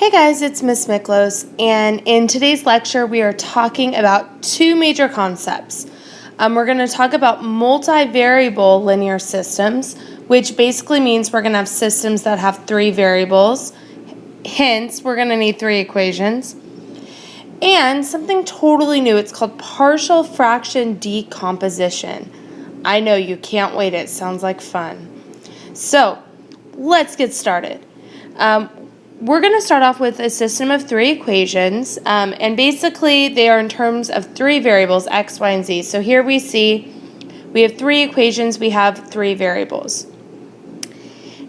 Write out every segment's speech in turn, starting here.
Hey guys, it's Miss Miklos, and in today's lecture we are talking about two major concepts. We're going to talk about multivariable linear systems, which basically means we're going to have systems that have three variables. Hence, we're going to need three equations. And something totally new, it's called partial fraction decomposition. I know you can't wait, it sounds like fun. So, let's get started. We're going to start off with a system of three equations, and basically they are in terms of three variables, x, y, and z. So here we see we have three equations, we have three variables.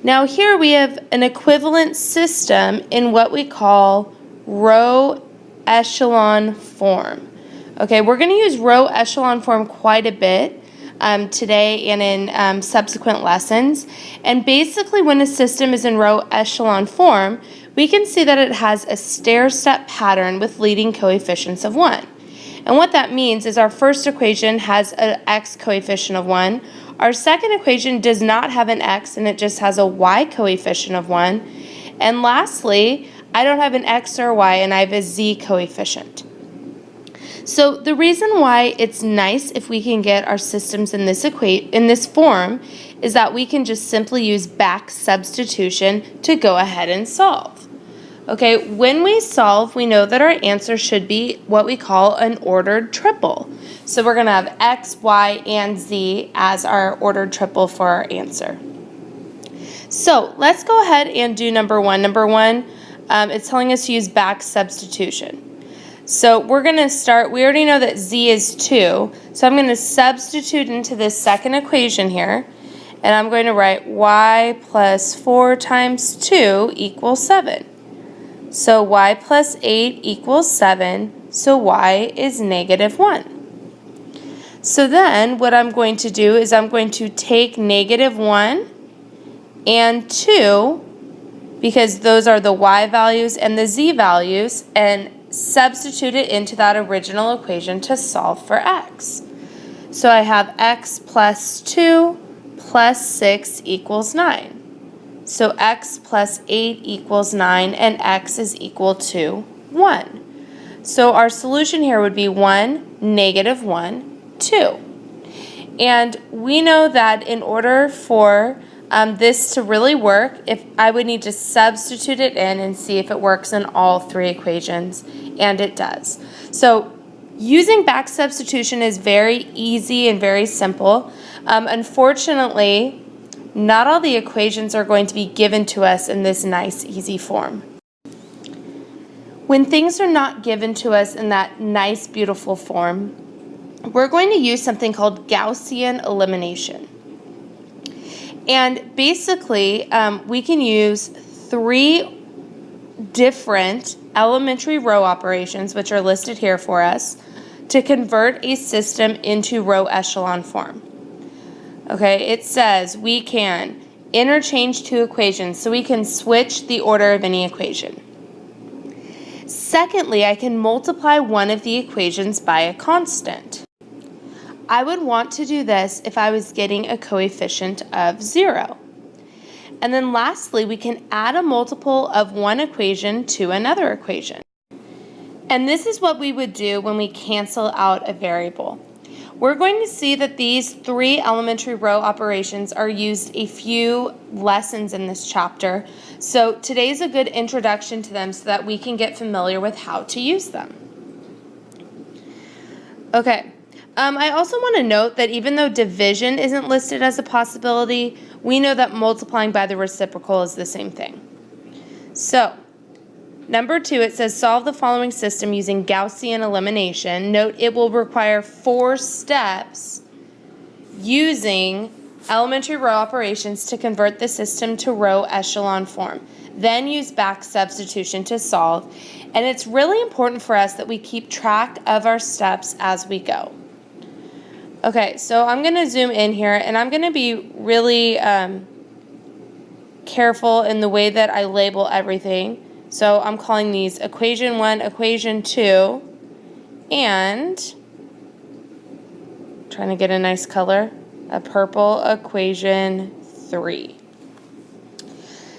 Now here we have an equivalent system in what we call row echelon form. Okay, we're going to use row echelon form quite a bit today and in subsequent lessons. And basically when a system is in row echelon form, we can see that it has a stair-step pattern with leading coefficients of 1. And what that means is our first equation has an x coefficient of 1. Our second equation does not have an x and it just has a y coefficient of 1. And lastly, I don't have an x or a y and I have a z coefficient. So the reason why it's nice if we can get our systems in this form is that we can just simply use back substitution to go ahead and solve. Okay, when we solve, we know that our answer should be what we call an ordered triple. So we're going to have x, y, and z as our ordered triple for our answer. So let's go ahead and do number one. Number one, it's telling us to use back substitution. So we're going to start, we already know that z is 2, so I'm going to substitute into this second equation here, and I'm going to write y plus 4 times 2 equals 7. So y plus 8 equals 7, so y is negative 1. So then what I'm going to do is I'm going to take negative 1 and 2, because those are the y values and the z values, and substitute it into that original equation to solve for x. So I have x plus 2 plus 6 equals 9. So x plus 8 equals 9 and x is equal to 1. So our solution here would be 1, negative 1, 2. And we know that in order for this to really work, if I would need to substitute it in and see if it works in all three equations, and it does. So using back substitution is very easy and very simple. Unfortunately, not all the equations are going to be given to us in this nice, easy form. When things are not given to us in that nice, beautiful form, we're going to use something called Gaussian elimination. And basically, we can use three different elementary row operations, which are listed here for us, to convert a system into row echelon form. Okay, it says we can interchange two equations, so we can switch the order of any equation. Secondly, I can multiply one of the equations by a constant. I would want to do this if I was getting a coefficient of 0. And then lastly, we can add a multiple of one equation to another equation. And this is what we would do when we cancel out a variable. We're going to see that these three elementary row operations are used a few lessons in this chapter. So today's a good introduction to them so that we can get familiar with how to use them. Okay. I also want to note that even though division isn't listed as a possibility, we know that multiplying by the reciprocal is the same thing. So, number 2, it says solve the following system using Gaussian elimination. Note it will require 4 steps using elementary row operations to convert the system to row echelon form. Then use back substitution to solve. And it's really important for us that we keep track of our steps as we go. Okay, so I'm going to zoom in here, and I'm going to be really careful in the way that I label everything. So I'm calling these equation 1, equation 2, and trying to get a nice color, a purple equation 3.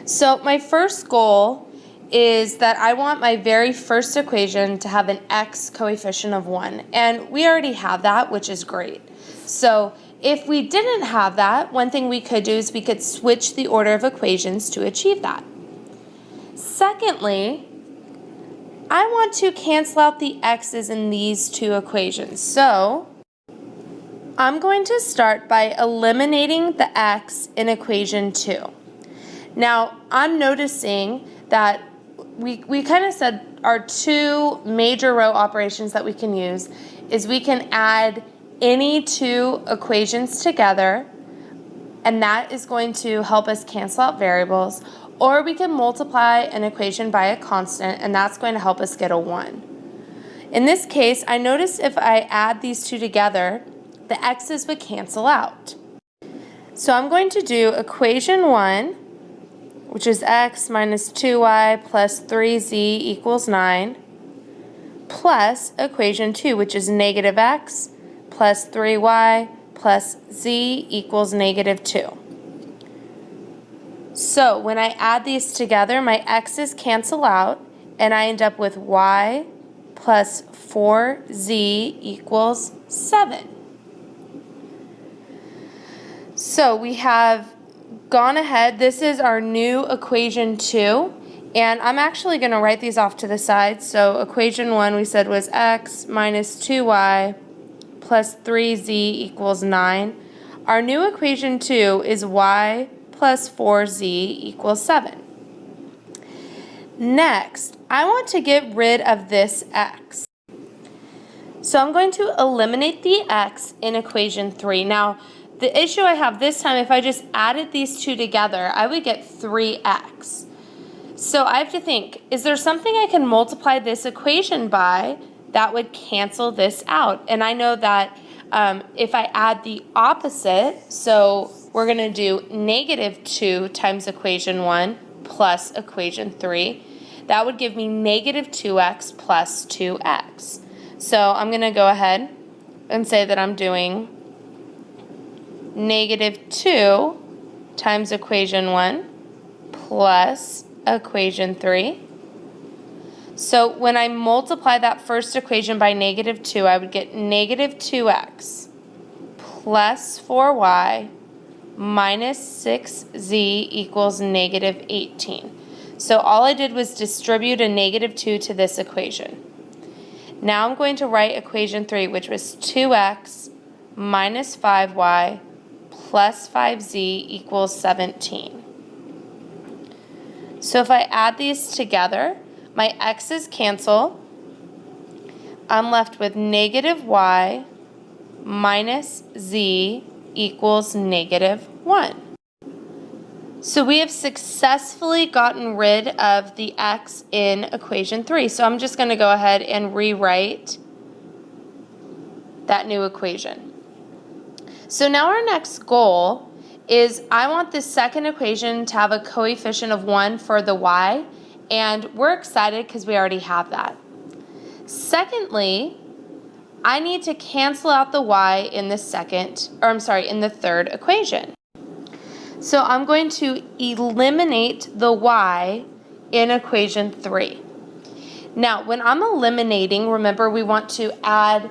So my first goal is that I want my very first equation to have an x coefficient of 1. And we already have that, which is great. So if we didn't have that, one thing we could do is we could switch the order of equations to achieve that. Secondly, I want to cancel out the x's in these two equations. So I'm going to start by eliminating the x in equation 2. Now, I'm noticing that we kind of said our two major row operations that we can use is we can add any two equations together, and that is going to help us cancel out variables, or we can multiply an equation by a constant, and that's going to help us get a 1. In this case, I notice if I add these two together, the x's would cancel out. So I'm going to do equation 1, which is x minus 2y plus 3z equals 9, plus equation 2, which is negative x plus 3y plus z equals negative 2. So when I add these together, my x's cancel out, and I end up with y plus 4z equals 7. So we have gone ahead. This is our new equation 2, and I'm actually going to write these off to the side. So equation 1 we said was x minus 2y plus 3z equals 9. Our new equation 2 is y plus 4z equals 7. Next, I want to get rid of this x. So I'm going to eliminate the x in equation 3. Now, the issue I have this time, if I just added these two together, I would get 3x. So I have to think, is there something I can multiply this equation by that would cancel this out? And I know that if I add the opposite, so we're going to do negative 2 times equation 1 plus equation 3, that would give me negative 2x plus 2x. So I'm going to go ahead and say that I'm doing negative 2 times equation 1 plus equation 3. So when I multiply that first equation by negative 2, I would get negative 2x plus 4y minus 6z equals negative 18. So all I did was distribute a negative 2 to this equation. Now I'm going to write equation 3, which was 2x minus 5y plus 5z equals 17. So if I add these together, my x's cancel. I'm left with negative y minus z equals negative 1. So we have successfully gotten rid of the x in equation 3. So I'm just going to go ahead and rewrite that new equation. So now our next goal is I want this second equation to have a coefficient of 1 for the y, and we're excited because we already have that. Secondly, I need to cancel out the y in the third equation. So I'm going to eliminate the y in equation 3. Now, when I'm eliminating, remember we want to add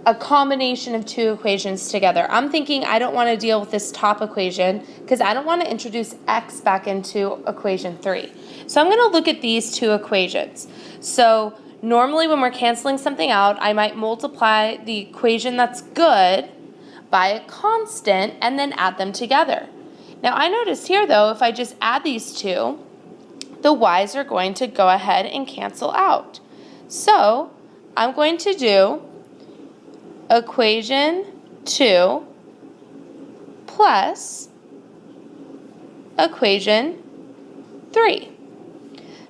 a combination of two equations together. I'm thinking I don't want to deal with this top equation because I don't want to introduce x back into equation 3. So I'm going to look at these two equations. So normally when we're canceling something out, I might multiply the equation that's good by a constant and then add them together. Now I notice here though, if I just add these two, the y's are going to go ahead and cancel out. So I'm going to do equation 2 plus equation 3.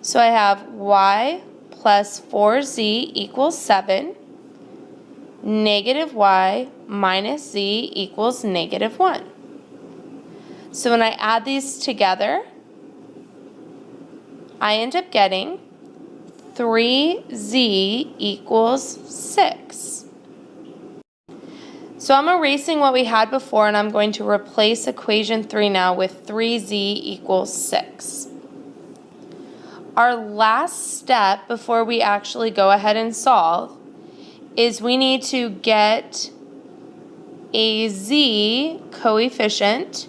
So I have y plus 4z equals 7, negative y minus z equals negative 1. So when I add these together, I end up getting 3z equals 6. So I'm erasing what we had before, and I'm going to replace equation 3 now with 3z equals 6. our last step before we actually go ahead and solve is we need to get a z coefficient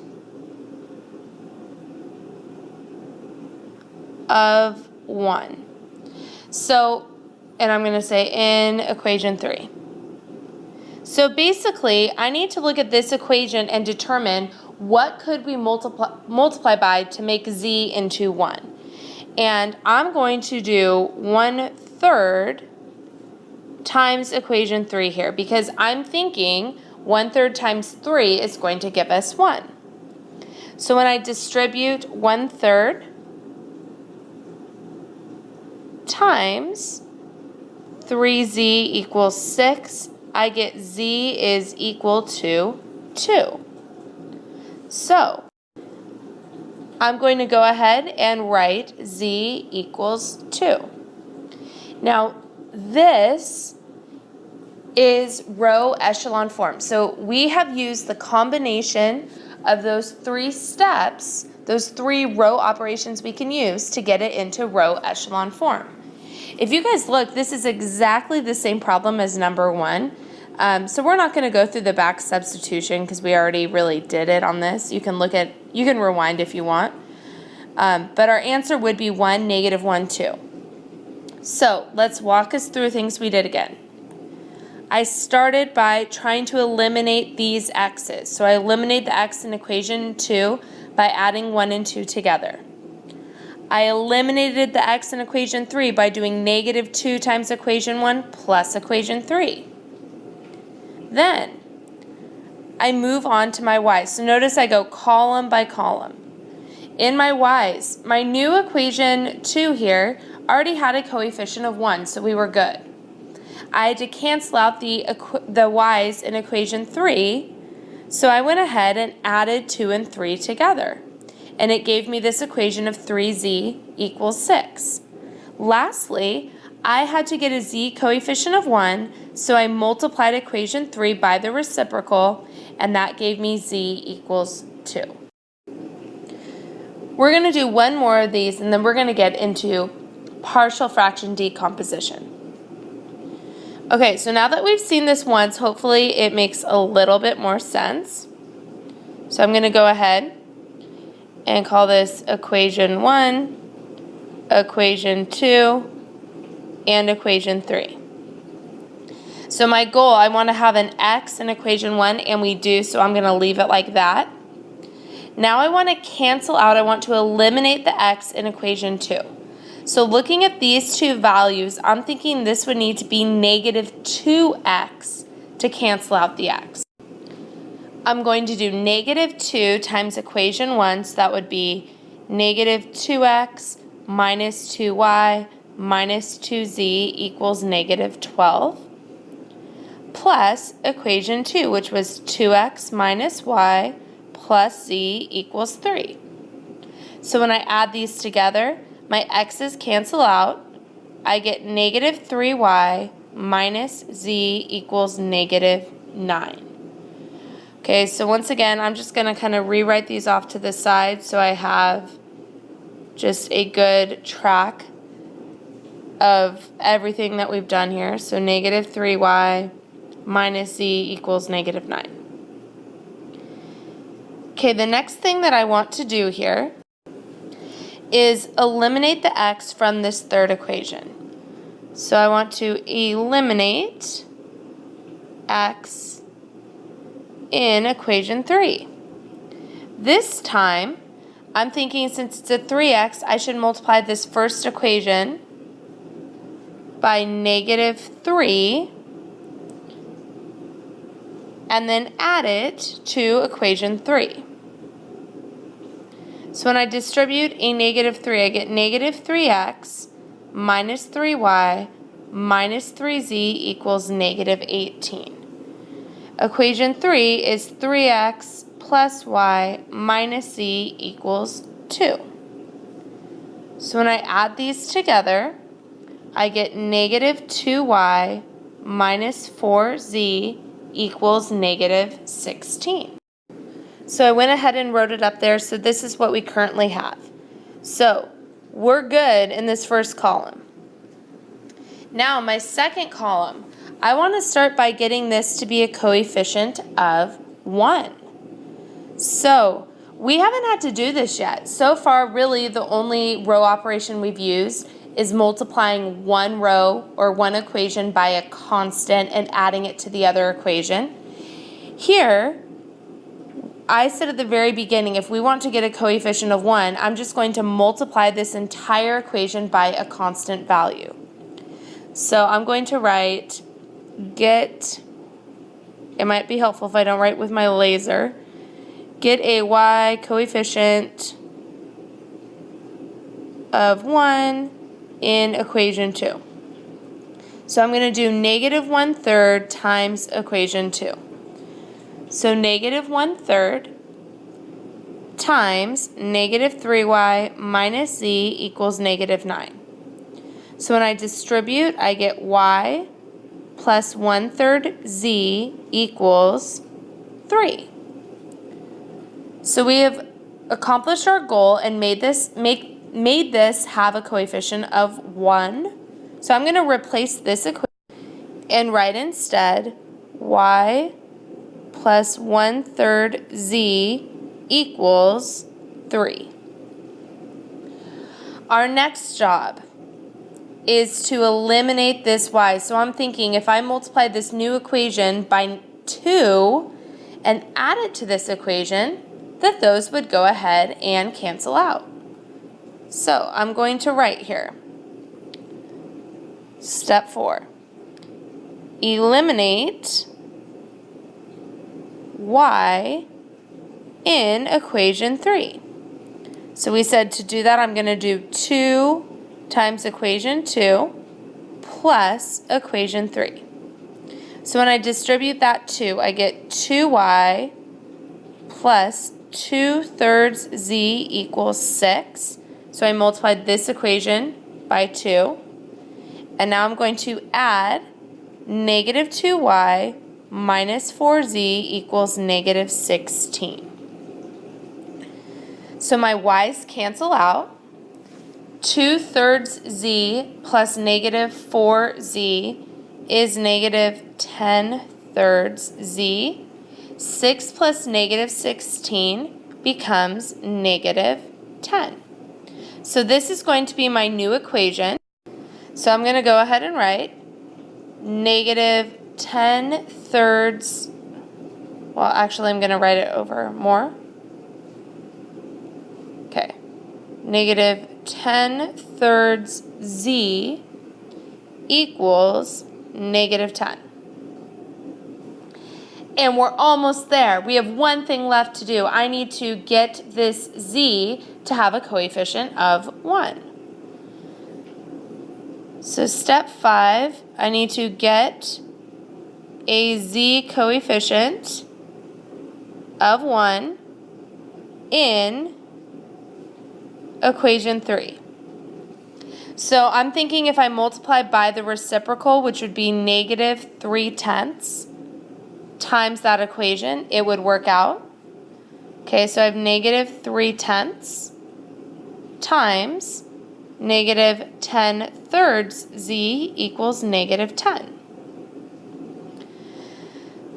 of 1. So, and I'm going to say in equation 3. So basically, I need to look at this equation and determine what could we multiply by to make z into 1. And I'm going to do 1/3 times equation 3 here, because I'm thinking 1/3 times 3 is going to give us 1. So when I distribute 1/3 times 3z equals 6, I get z is equal to 2. So I'm going to go ahead and write z equals 2. Now this is row echelon form. So we have used the combination of those 3 steps, those 3 row operations we can use to get it into row echelon form. If you guys look, this is exactly the same problem as number 1. So we're not going to go through the back substitution because we already really did it on this. You can rewind if you want. But our answer would be 1, -1, 2. So let's walk us through things we did again. I started by trying to eliminate these x's. So I eliminate the x in equation 2 by adding 1 and 2 together. I eliminated the x in equation 3 by doing -2 times equation 1 plus equation 3. Then I move on to my y's. So notice I go column by column. In my y's, my new equation 2 here already had a coefficient of 1, so we were good. I had to cancel out the y's in equation 3, so I went ahead and added 2 and 3 together. And it gave me this equation of 3z equals 6. Lastly, I had to get a z coefficient of 1, so I multiplied equation 3 by the reciprocal, and that gave me z equals 2. We're going to do one more of these, and then we're going to get into partial fraction decomposition. Okay, so now that we've seen this once, hopefully it makes a little bit more sense. So I'm going to go ahead and call this equation 1, equation 2, and equation 3. So my goal, I want to have an x in equation 1, and we do, so I'm going to leave it like that. Now I want to cancel out, I want to eliminate the x in equation 2. So looking at these two values, I'm thinking this would need to be -2x to cancel out the x. I'm going to do -2 times equation 1, so that would be -2x minus 2y minus 2z equals -12, plus equation 2, which was 2x minus y plus z equals 3. So when I add these together, my x's cancel out. I get -3y minus z equals -9. Okay, so once again, I'm just going to kind of rewrite these off to the side so I have just a good track of everything that we've done here. So -3y minus z equals -9. Okay, the next thing that I want to do here is eliminate the x from this third equation. So I want to eliminate x in equation 3. This time, I'm thinking since it's a 3x, I should multiply this first equation by -3 and then add it to equation 3. So when I distribute a -3, I get -3x minus 3y minus 3z equals -18. Equation 3 is 3x plus y minus z equals 2. So when I add these together, I get -2y minus 4z equals -16. So I went ahead and wrote it up there, so this is what we currently have. So we're good in this first column. Now, my second column, I want to start by getting this to be a coefficient of 1. So, we haven't had to do this yet. So far, really, the only row operation we've used is multiplying one row or one equation by a constant and adding it to the other equation. Here, I said at the very beginning, if we want to get a coefficient of 1, I'm just going to multiply this entire equation by a constant value. So I'm going to write get, it might be helpful if I don't write with my laser, get a y coefficient of 1 in equation 2. So I'm going to do negative 1/3 times equation 2. So negative 1/3 times negative 3y minus z equals negative 9. So when I distribute, I get y plus 1/3 z equals 3. So we have accomplished our goal and made this have a coefficient of 1. So I'm going to replace this equation and write instead y plus 1/3 z equals 3. Our next job is to eliminate this y. So I'm thinking if I multiply this new equation by 2 and add it to this equation, that those would go ahead and cancel out. So I'm going to write here, step 4, eliminate y in equation 3. So we said to do that I'm going to do 2 times equation 2 plus equation 3. So when I distribute that 2, I get 2y plus 2/3 z equals 6. So I multiplied this equation by 2. And now I'm going to add negative 2y minus 4z equals negative 16. So my y's cancel out. 2/3 z plus negative 4z is negative 10/3 z. 6 plus negative 16 becomes negative 10. So this is going to be my new equation. So I'm going to go ahead and write negative 10/3, well actually I'm going to write it over more. Okay, negative 10/3 z equals negative 10. And we're almost there. We have one thing left to do. I need to get this z to have a coefficient of 1. So step 5, I need to get a z coefficient of 1 in equation 3. So I'm thinking if I multiply by the reciprocal, which would be negative 3/10 times that equation, it would work out. Okay, so I have negative 3/10 times negative 10/3 z equals negative 10.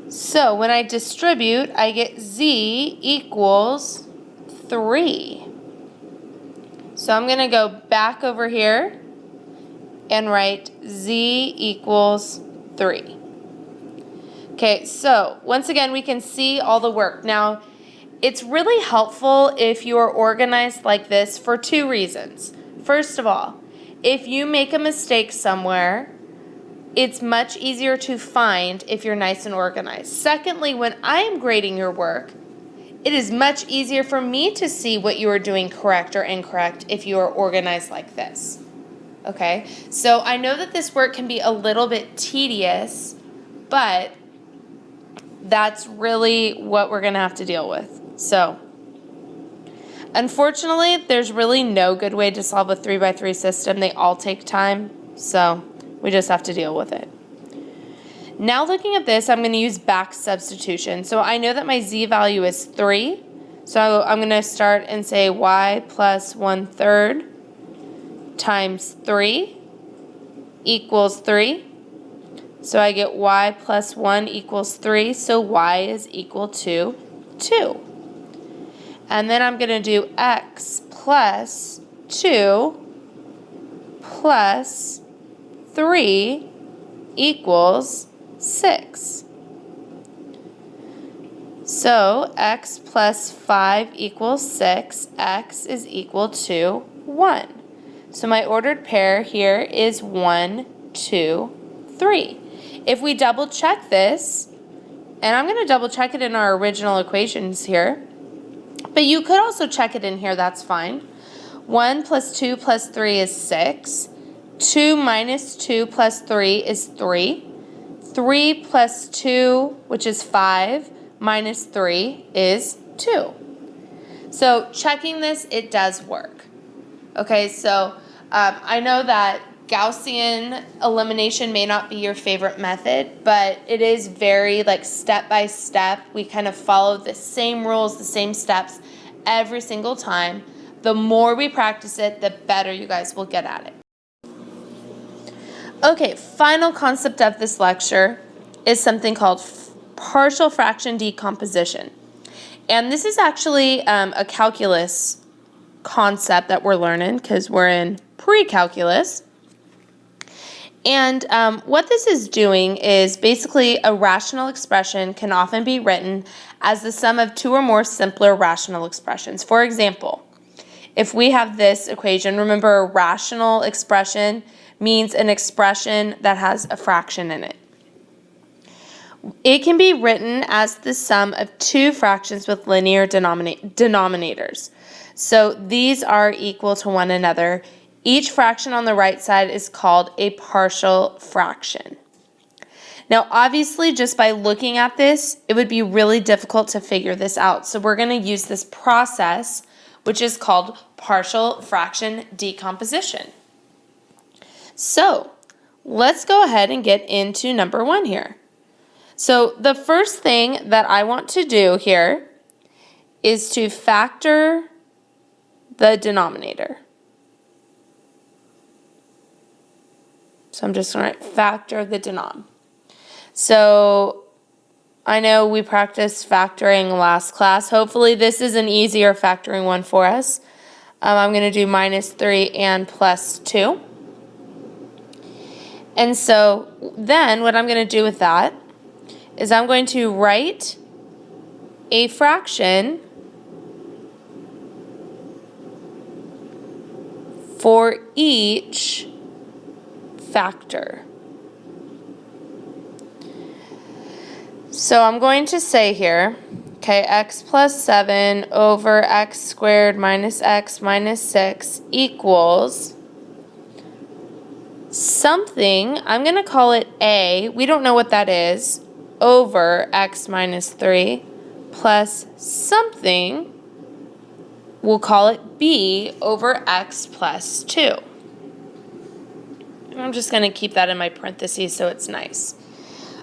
So when I distribute, I get z equals 3. So I'm going to go back over here and write z equals 3. Okay, so once again, we can see all the work. Now, it's really helpful if you are organized like this for 2 reasons. First of all, if you make a mistake somewhere, it's much easier to find if you're nice and organized. Secondly, when I am grading your work, it is much easier for me to see what you are doing correct or incorrect if you are organized like this. Okay, so I know that this work can be a little bit tedious, but that's really what we're going to have to deal with. So, unfortunately, there's really no good way to solve a 3x3 system. They all take time, so we just have to deal with it. Now looking at this, I'm going to use back substitution. So I know that my z value is 3, so I'm going to start and say y plus 1/3 times 3 equals 3. So I get y plus 1 equals 3, so y is equal to 2. And then I'm going to do x plus 2 plus 3 equals 6. So x plus 5 equals 6, x is equal to 1. So my ordered pair here is 1, 2, 3. If we double check this, and I'm going to double check it in our original equations here, but you could also check it in here, that's fine. 1 plus 2 plus 3 is 6. 2 minus 2 plus 3 is 3. 3 plus 2, which is 5, minus 3 is 2. So checking this, it does work. Okay, so I know that Gaussian elimination may not be your favorite method, but it is very like step by step. We kind of follow the same rules, the same steps every single time. The more we practice it, the better you guys will get at it. Okay, final concept of this lecture is something called partial fraction decomposition. And this is actually a calculus concept that we're learning because we're in pre-calculus. And what this is doing is basically a rational expression can often be written as the sum of two or more simpler rational expressions. For example, if we have this equation, remember a rational expression means an expression that has a fraction in it. It can be written as the sum of two fractions with linear denominators. So these are equal to one another. Each fraction on the right side is called a partial fraction. Now, obviously, just by looking at this, it would be really difficult to figure this out. So we're going to use this process, which is called partial fraction decomposition. So let's go ahead and get into number 1 here. So the first thing that I want to do here is to factor the denominator. So I'm just going to factor the denom. So I know we practiced factoring last class. Hopefully this is an easier factoring one for us. I'm going to do minus 3 and plus 2. And so then what I'm going to do with that is I'm going to write a fraction for each factor. So I'm going to say here, okay, x plus 7 over x squared minus x minus 6 equals something, I'm going to call it a, we don't know what that is, over x minus 3 plus something, we'll call it b over x plus 2. I'm just going to keep that in my parentheses so it's nice.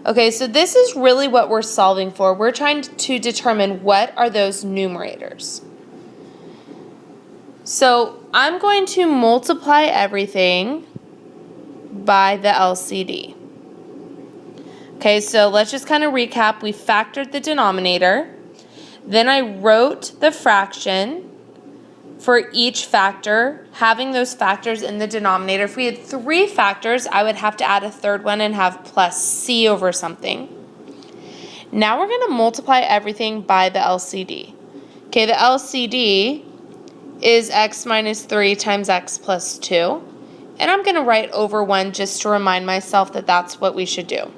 Okay, so this is really what we're solving for. We're trying to determine what are those numerators. So I'm going to multiply everything by the LCD. Okay, so let's just kind of recap. We factored the denominator. Then I wrote the fraction for each factor, having those factors in the denominator. If we had 3 factors, I would have to add a third one and have plus c over something. Now we're going to multiply everything by the LCD. Okay, the LCD is x minus 3 times x plus 2. And I'm going to write over 1 just to remind myself that that's what we should do.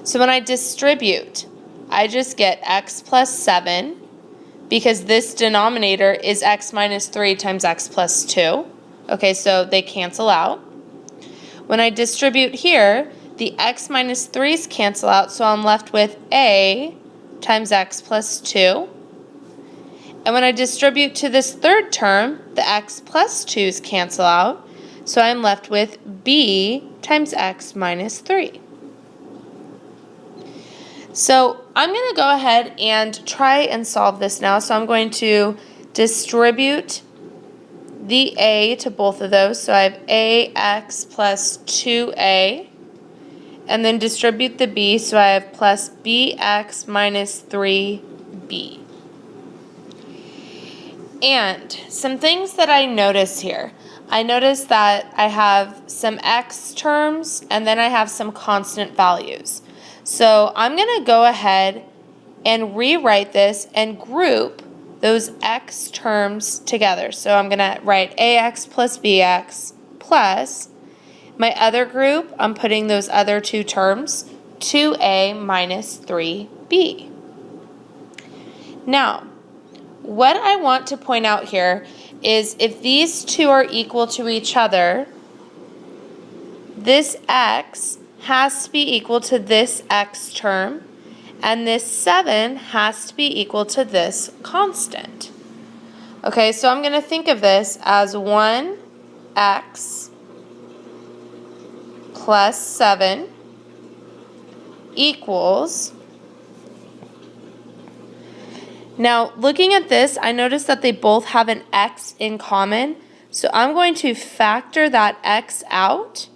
So when I distribute, I just get x plus 7, because this denominator is x minus 3 times x plus 2. Okay, so they cancel out. When I distribute here, the x minus 3's cancel out, so I'm left with a times x plus 2. And when I distribute to this third term, the x plus 2's cancel out, so I'm left with b times x minus 3. So I'm going to go ahead and try and solve this now. So I'm going to distribute the a to both of those. So I have ax plus 2a. And then distribute the b, so I have plus bx minus 3b. And some things that I notice here. I notice that I have some x terms and then I have some constant values. So I'm going to go ahead and rewrite this and group those x terms together. So I'm going to write ax plus bx plus my other group, I'm putting those other two terms, 2a minus 3b. Now, what I want to point out here is if these two are equal to each other, this x has to be equal to this x term, and this 7 has to be equal to this constant. Okay, so I'm going to think of this as 1x plus 7 equals. Now, looking at this, I notice that they both have an x in common, so I'm going to factor that x out.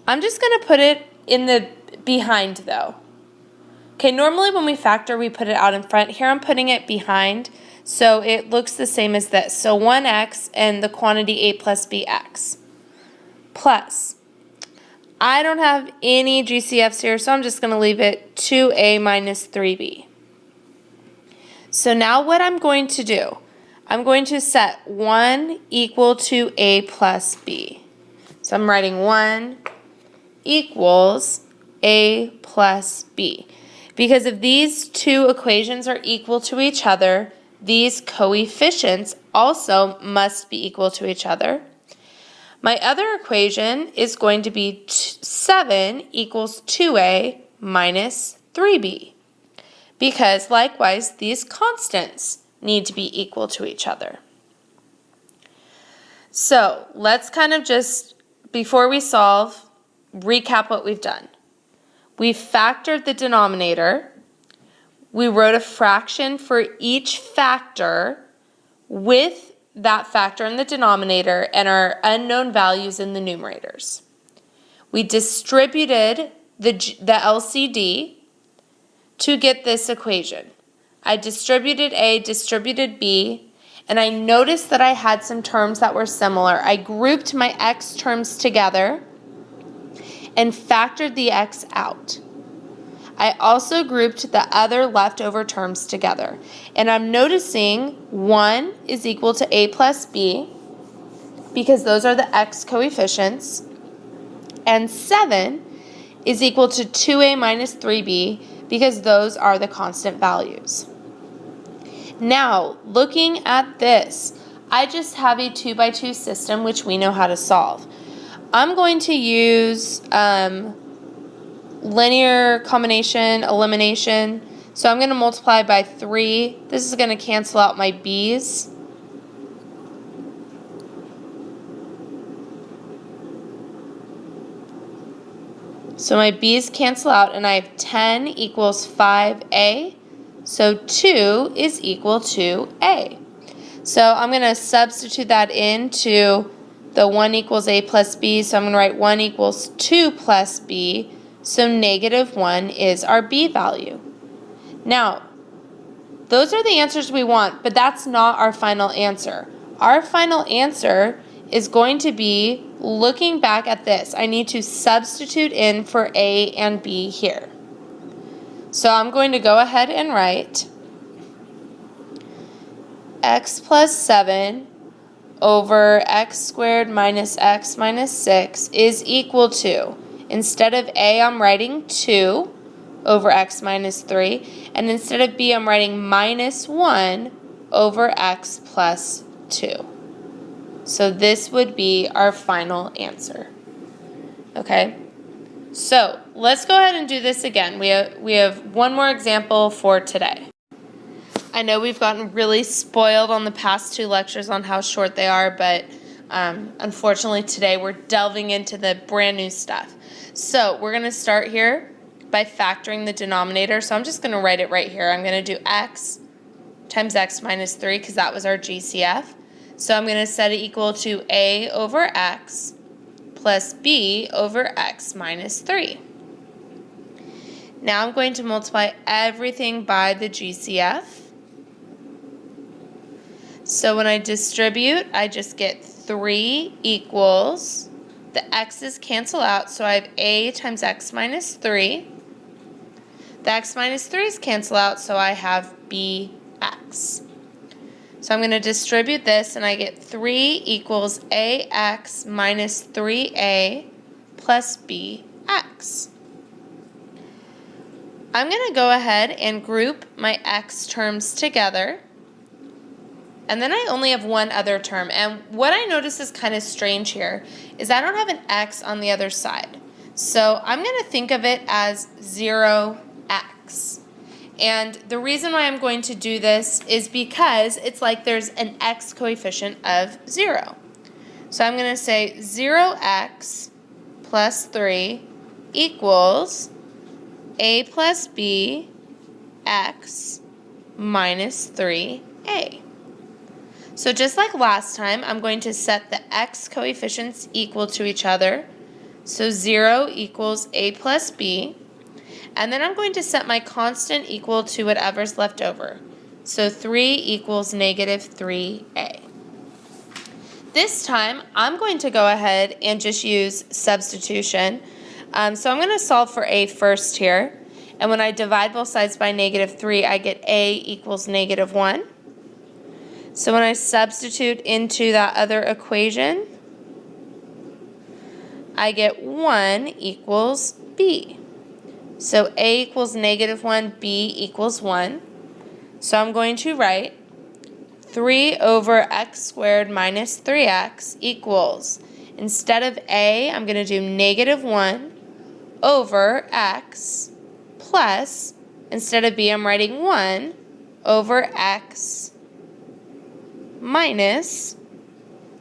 I'm just going to put it in the behind though. Okay, normally when we factor, we put it out in front. Here I'm putting it behind, so it looks the same as this. So 1x and the quantity a plus bx plus. I don't have any GCFs here, so I'm just going to leave it 2a minus 3b. So now what I'm going to do, I'm going to set 1 equal to a plus b. So I'm writing 1 equals a plus b. Because if these two equations are equal to each other, these coefficients also must be equal to each other. My other equation is going to be 7 equals 2a minus 3b, because likewise these constants need to be equal to each other. So let's kind of just, before we solve, recap what we've done. We factored the denominator. We wrote a fraction for each factor with that factor in the denominator and our unknown values in the numerators. We distributed the LCD to get this equation. I distributed A, distributed B, and I noticed that I had some terms that were similar. I grouped my x terms together and factored the x out. I also grouped the other leftover terms together. And I'm noticing 1 is equal to a plus b, because those are the x coefficients, and 7 is equal to 2a minus 3b, because those are the constant values. Now, looking at this, I just have a 2 by 2 system which we know how to solve. I'm going to use linear combination, elimination. So I'm going to multiply by 3. This is going to cancel out my b's. So my b's cancel out, and I have 10 equals 5a. So 2 is equal to a. So I'm going to substitute that into the 1 equals a plus b. So I'm going to write 1 equals 2 plus b. So negative 1 is our b value. Now, those are the answers we want, but that's not our final answer. Our final answer is going to be looking back at this. I need to substitute in for a and b here. So I'm going to go ahead and write x plus 7 over x squared minus x minus 6 is equal to, instead of a, I'm writing 2 over x minus 3, and instead of b, I'm writing minus 1 over x plus 2. So this would be our final answer. Okay, so let's go ahead and do this again. We have one more example for today. I know we've gotten really spoiled on the past 2 lectures on how short they are, but unfortunately today we're delving into the brand new stuff. So we're going to start here by factoring the denominator. So I'm just going to write it right here. I'm going to do x times x minus 3 because that was our GCF. So I'm going to set it equal to a over x plus b over x minus 3. Now I'm going to multiply everything by the GCF. So when I distribute, I just get 3 equals, the x's cancel out, so I have a times x minus 3. The x minus 3's cancel out, so I have bx. So I'm going to distribute this, and I get 3 equals ax minus 3a plus bx. I'm going to go ahead and group my x terms together. And then I only have one other term. And what I notice is kind of strange here is I don't have an x on the other side. So I'm going to think of it as 0x. And the reason why I'm going to do this is because it's like there's an x coefficient of 0. So I'm going to say 0x plus 3 equals a plus b x minus 3a. So just like last time, I'm going to set the x coefficients equal to each other. So 0 equals a plus b. And then I'm going to set my constant equal to whatever's left over. So 3 equals negative 3a. This time, I'm going to go ahead and just use substitution. So I'm going to solve for a first here. And when I divide both sides by negative 3, I get a equals negative 1. So when I substitute into that other equation, I get 1 equals b. So a equals negative 1, b equals 1. So I'm going to write 3 over x squared minus 3x equals, instead of a, I'm going to do negative 1 over x plus, instead of b, I'm writing 1 over x minus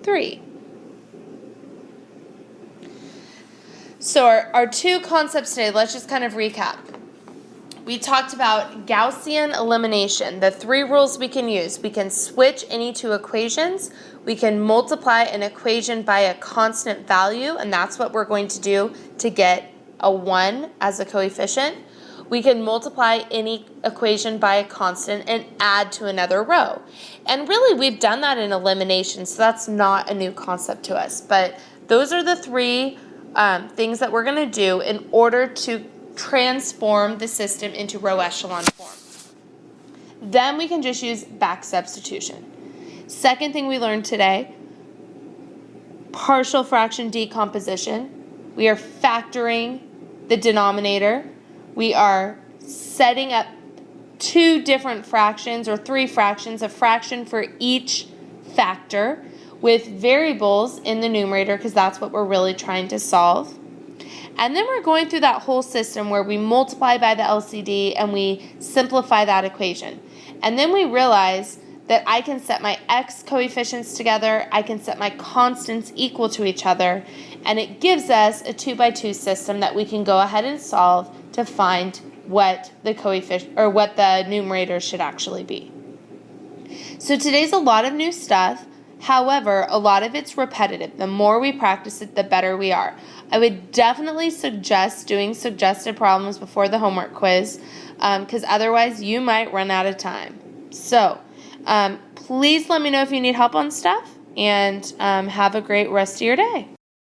3. So our two concepts today, let's just kind of recap. We talked about Gaussian elimination, the 3 rules we can use. We can switch any two equations. We can multiply an equation by a constant value, and that's what we're going to do to get a 1 as a coefficient. We can multiply any equation by a constant and add to another row. And really, we've done that in elimination, so that's not a new concept to us. But those are the 3 things that we're going to do in order to transform the system into row echelon form. Then we can just use back substitution. Second thing we learned today, partial fraction decomposition. We are factoring the denominator. We are setting up 2 different fractions or 3 fractions, a fraction for each factor with variables in the numerator because that's what we're really trying to solve. And then we're going through that whole system where we multiply by the LCD and we simplify that equation. And then we realize that I can set my x coefficients together, I can set my constants equal to each other, and it gives us a 2 by 2 system that we can go ahead and solve to find what the coefficient or what the numerator should actually be. So today's a lot of new stuff. However, a lot of it's repetitive. The more we practice it, the better we are. I would definitely suggest doing suggested problems before the homework quiz because otherwise you might run out of time. So please let me know if you need help on stuff and have a great rest of your day.